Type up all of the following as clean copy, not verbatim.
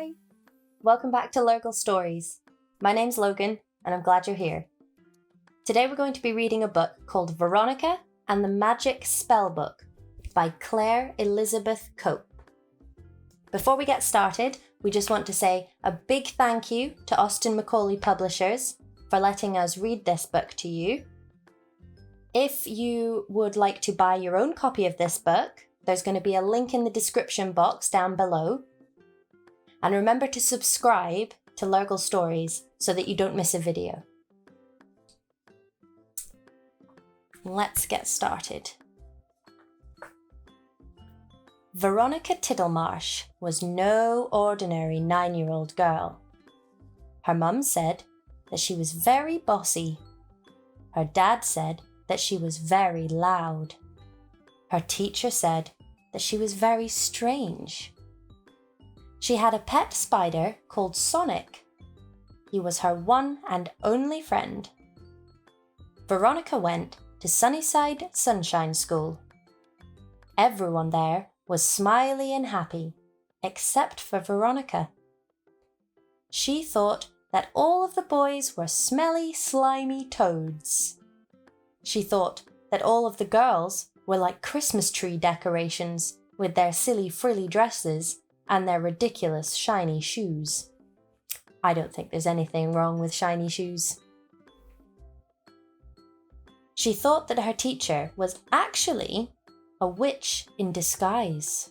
Hi! Welcome back to Lergle Stories. My name's Logan, and I'm glad you're here. Today we're going to be reading a book called Veronica and the Magic Spell Book by Claire Elizabeth Cope. Before we get started, we just want to say a big thank you to Austin Macauley Publishers for letting us read this book to you. If you would like to buy your own copy of this book, there's going to be a link in the description box down below. And remember to subscribe to Lergle Stories so that you don't miss a video. Let's get started. Veronica Tittlemarsh was no ordinary 9-year-old girl. Her mum said that she was very bossy. Her dad said that she was very loud. Her teacher said that she was very strange. She had a pet spider called Sonic. He was her one and only friend. Veronica went to Sunnyside Sunshine School. Everyone there was smiley and happy, except for Veronica. She thought that all of the boys were smelly, slimy toads. She thought that all of the girls were like Christmas tree decorations with their silly frilly dresses and their ridiculous shiny shoes. I don't think there's anything wrong with shiny shoes. She thought that her teacher was actually a witch in disguise.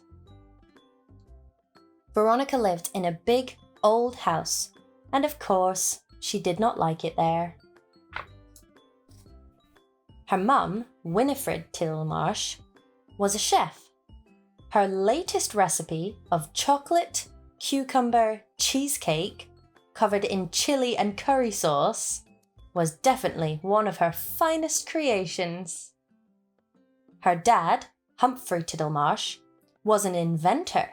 Veronica lived in a big old house, and of course, she did not like it there. Her mum, Winifred Tittlemarsh, was a chef. Her latest recipe of chocolate cucumber cheesecake covered in chili and curry sauce was definitely one of her finest creations. Her dad, Humphrey Tittlemarsh, was an inventor.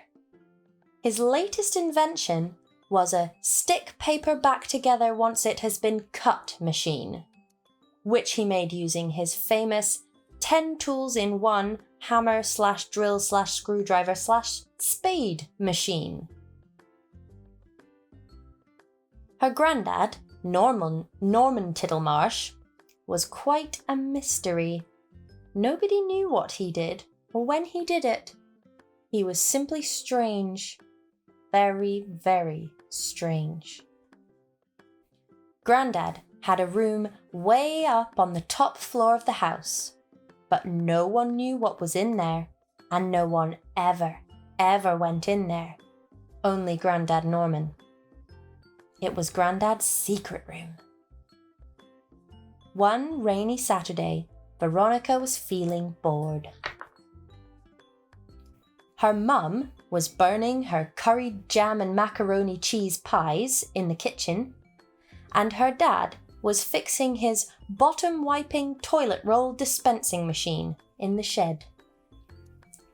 His latest invention was a stick paper back together once it has been cut machine, which he made using his famous 10 tools in one hammer/drill/screwdriver/spade machine. Her granddad, Norman Tittlemarsh, was quite a mystery. Nobody knew what he did or when he did it. He was simply strange. Very, very strange. Granddad had a room way up on the top floor of the house, but no one knew what was in there, and no one ever went in there. Only Granddad Norman. It was Granddad's secret room. One rainy Saturday, Veronica was feeling bored. Her mum was burning her curried jam and macaroni cheese pies in the kitchen, and her dad was fixing his bottom-wiping toilet roll dispensing machine in the shed.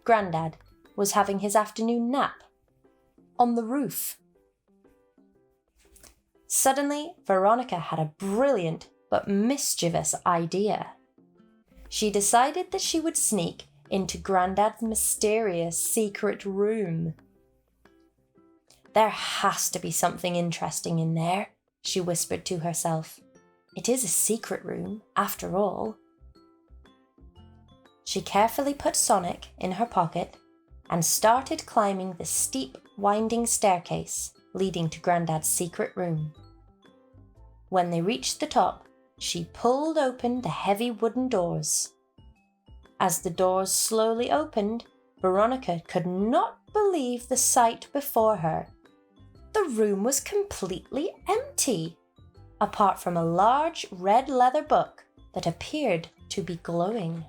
Grandad was having his afternoon nap on the roof. Suddenly, Veronica had a brilliant but mischievous idea. She decided that she would sneak into Grandad's mysterious secret room. "There has to be something interesting in there," she whispered to herself. "It is a secret room, after all." She carefully put Sonic in her pocket and started climbing the steep, winding staircase leading to Grandad's secret room. When they reached the top, she pulled open the heavy wooden doors. As the doors slowly opened, Veronica could not believe the sight before her. The room was completely empty, apart from a large red leather book that appeared to be glowing.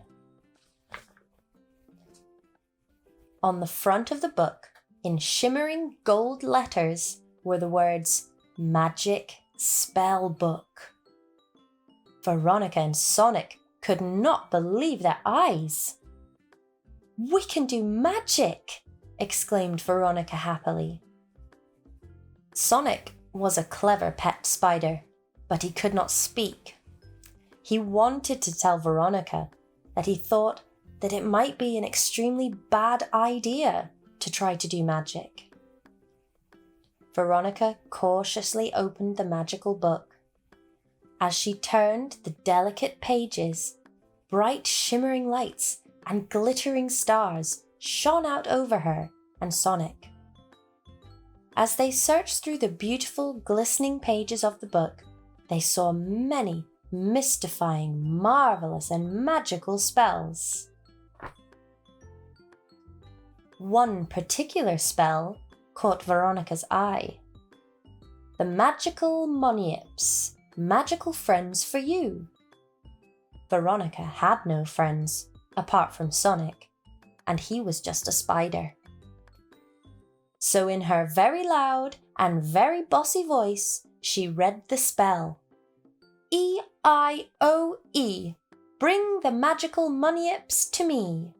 On the front of the book, in shimmering gold letters, were the words, "Magic Spell Book." Veronica and Sonic could not believe their eyes. "We can do magic!" exclaimed Veronica happily. Sonic was a clever pet spider, but he could not speak. He wanted to tell Veronica that he thought that it might be an extremely bad idea to try to do magic. Veronica cautiously opened the magical book. As she turned the delicate pages, bright shimmering lights and glittering stars shone out over her and Sonic. As they searched through the beautiful, glistening pages of the book, they saw many mystifying, marvelous, and magical spells. One particular spell caught Veronica's eye. The magical Monyips, magical friends for you. Veronica had no friends, apart from Sonic, and he was just a spider. So in her very loud and very bossy voice, she read the spell. E-I-O-E, bring the magical Monyips to me.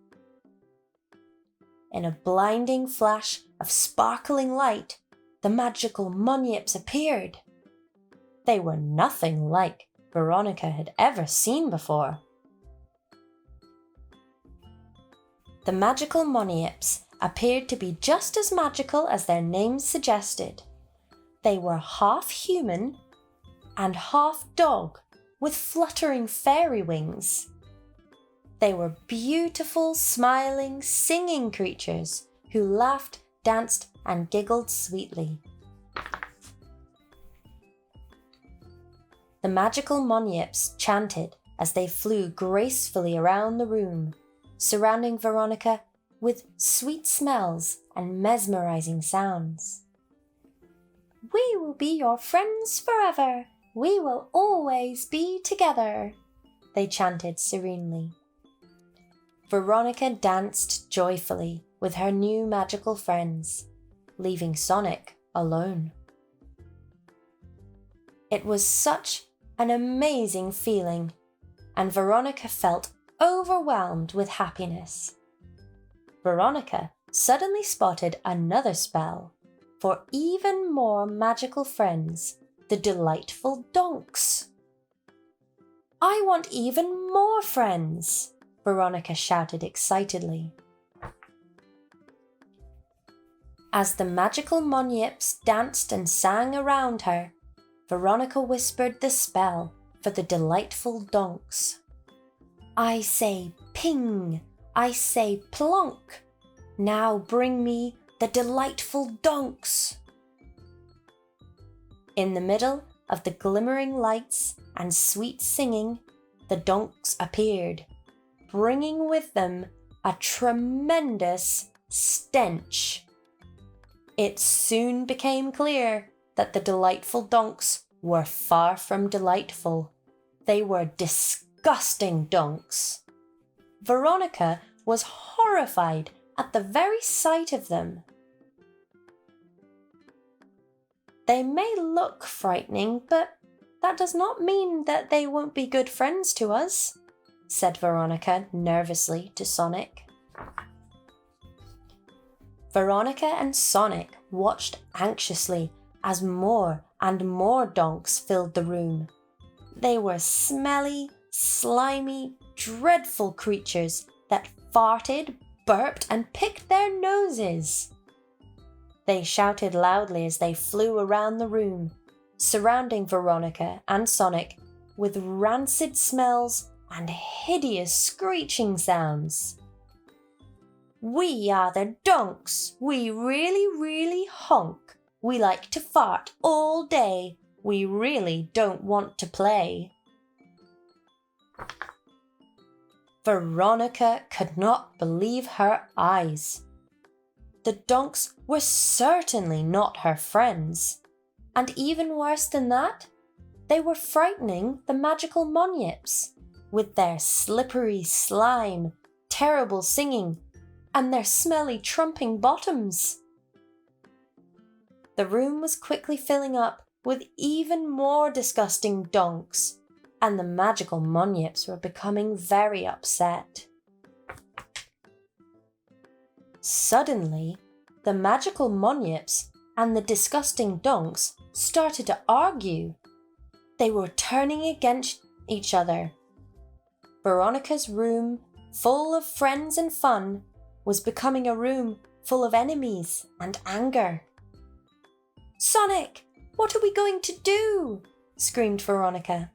In a blinding flash of sparkling light, the magical Monyips appeared. They were nothing like Veronica had ever seen before. The magical Monyips appeared to be just as magical as their names suggested. They were half human and half dog with fluttering fairy wings. They were beautiful, smiling, singing creatures who laughed, danced, and giggled sweetly. The magical Monyips chanted as they flew gracefully around the room, surrounding Veronica with sweet smells and mesmerizing sounds. We will be your friends forever. We will always be together, they chanted serenely. Veronica danced joyfully with her new magical friends, leaving Sonic alone. It was such an amazing feeling, and Veronica felt overwhelmed with happiness. Veronica suddenly spotted another spell for even more magical friends, the delightful donks. I want even more friends, Veronica shouted excitedly. As the magical Monyips danced and sang around her, Veronica whispered the spell for the delightful donks. I say ping, I say plonk, now bring me the delightful donks. In the middle of the glimmering lights and sweet singing, the donks appeared, bringing with them a tremendous stench. It soon became clear that the delightful donks were far from delightful. They were disgusting donks. Veronica was horrified at the very sight of them. They may look frightening, but that does not mean that they won't be good friends to us, said Veronica nervously to Sonic. Veronica and Sonic watched anxiously as more and more donks filled the room. They were smelly, slimy, dreadful creatures that farted, burped, and picked their noses. They shouted loudly as they flew around the room, surrounding Veronica and Sonic with rancid smells and hideous screeching sounds. We are the donks. We really honk. We like to fart all day. We really don't want to play. Veronica could not believe her eyes. The donks were certainly not her friends, and even worse than that, they were frightening the magical Monyips with their slippery slime, terrible singing, and their smelly trumping bottoms. The room was quickly filling up with even more disgusting donks, and the magical Monyips were becoming very upset. Suddenly, the magical Monyips and the disgusting donks started to argue. They were turning against each other. Veronica's room, full of friends and fun, was becoming a room full of enemies and anger. Sonic, what are we going to do?" screamed Veronica.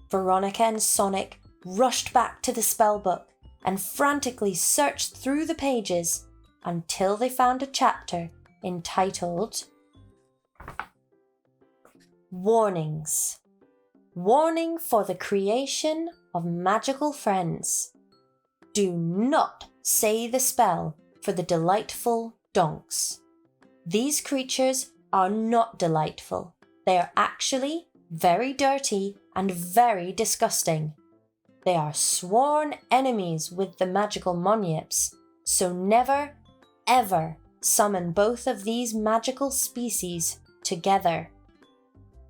Veronica and Sonic rushed back to the spellbook and frantically searched through the pages until they found a chapter entitled Warnings. Warning for the creation of magical friends. Do not say the spell for the delightful donks. These creatures are not delightful. They are actually very dirty and very disgusting. They are sworn enemies with the magical monyips, so never, ever summon both of these magical species together.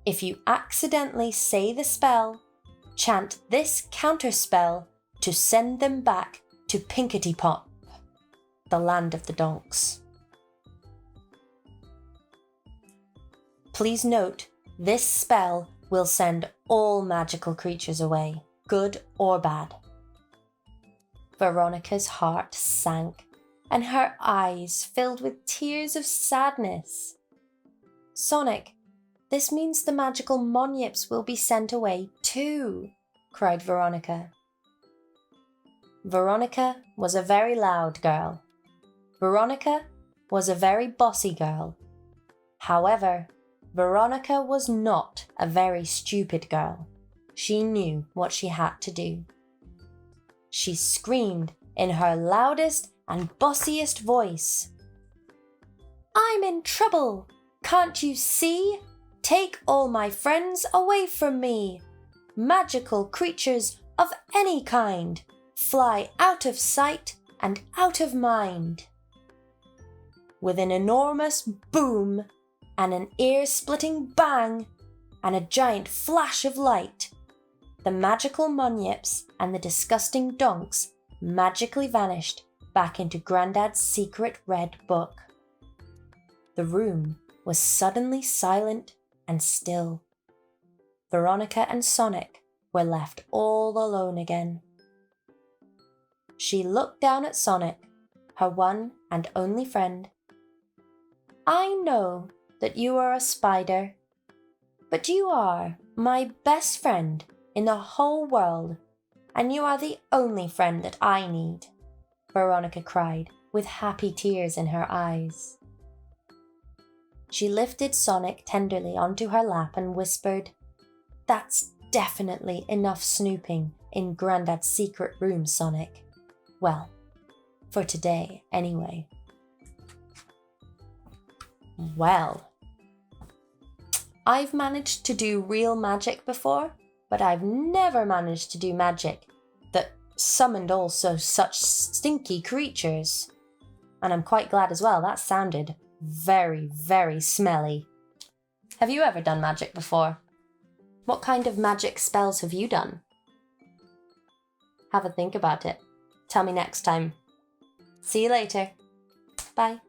If you accidentally say the spell, chant this counterspell to send them back to Pinkety Pop, the land of the donks. Please note, this spell will send all magical creatures away, good or bad. Veronica's heart sank, and her eyes filled with tears of sadness. "Sonic, this means the magical monyips will be sent away too," cried Veronica. Veronica was a very loud girl. Veronica was a very bossy girl. However, Veronica was not a very stupid girl. She knew what she had to do. She screamed in her loudest and bossiest voice, "I'm in trouble! Can't you see? Take all my friends away from me! Magical creatures of any kind, fly out of sight and out of mind!" With an enormous boom and an ear-splitting bang and a giant flash of light, the magical monyips and the disgusting donks magically vanished back into Grandad's secret red book. The room was suddenly silent and still. Veronica and Sonic were left all alone again. She looked down at Sonic, her one and only friend. "I know that you are a spider, but you are my best friend in the whole world, and you are the only friend that I need," Veronica cried with happy tears in her eyes. She lifted Sonic tenderly onto her lap and whispered, "That's definitely enough snooping in Grandad's secret room, Sonic. Well, for today, anyway." Well, I've managed to do real magic before, but I've never managed to do magic that summoned also such stinky creatures. And I'm quite glad as well, that sounded very, very smelly. Have you ever done magic before? What kind of magic spells have you done? Have a think about it. Tell me next time. See you later. Bye.